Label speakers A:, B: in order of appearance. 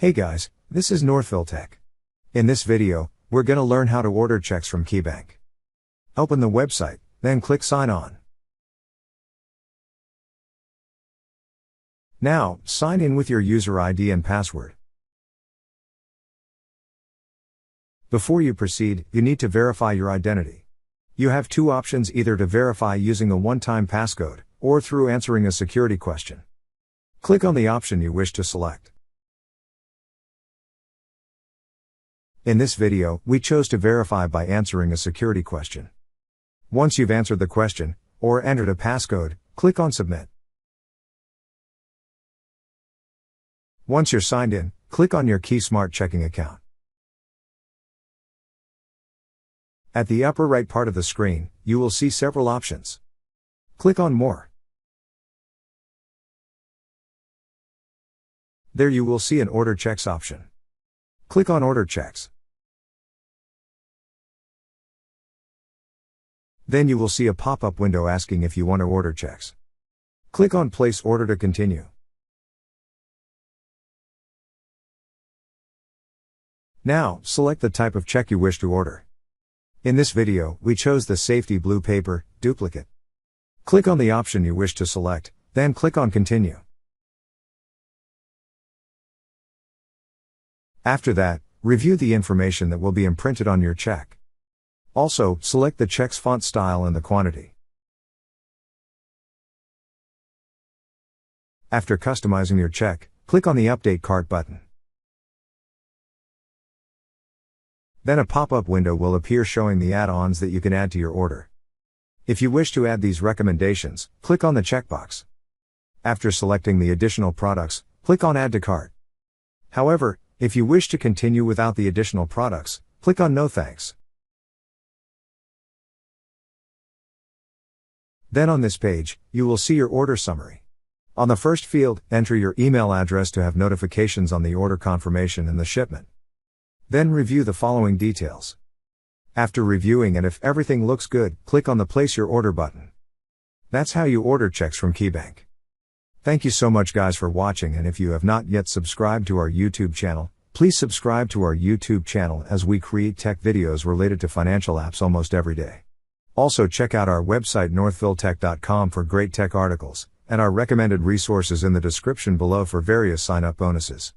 A: Hey guys, this is Northville Tech. In this video, we're gonna learn how to order checks from KeyBank. Open the website, then click Sign On. Now, sign in with your user ID and password. Before you proceed, you need to verify your identity. You have two options: either to verify using a one-time passcode, or through answering a security question. Click on the option you wish to select. In this video, we chose to verify by answering a security question. Once you've answered the question, or entered a passcode, click on Submit. Once you're signed in, click on your KeySmart checking account. At the upper right part of the screen, you will see several options. Click on More. There you will see an Order Checks option. Click on Order Checks. Then you will see a pop-up window asking if you want to order checks. Click on Place Order to continue. Now, select the type of check you wish to order. In this video, we chose the Safety Blue Paper Duplicate. Click on the option you wish to select, then click on Continue. After that, review the information that will be imprinted on your check. Also, select the check's font style and the quantity. After customizing your check, click on the Update Cart button. Then a pop-up window will appear showing the add-ons that you can add to your order. If you wish to add these recommendations, click on the checkbox. After selecting the additional products, click on Add to Cart. However, if you wish to continue without the additional products, click on No Thanks. Then on this page, you will see your order summary. On the first field, enter your email address to have notifications on the order confirmation and the shipment. Then review the following details. After reviewing and if everything looks good, click on the Place Your Order button. That's how you order checks from KeyBank. Thank you so much guys for watching, and if you have not yet subscribed to our YouTube channel, please subscribe to our YouTube channel as we create tech videos related to financial apps almost every day. Also check out our website northvilletech.com for great tech articles, and our recommended resources in the description below for various sign-up bonuses.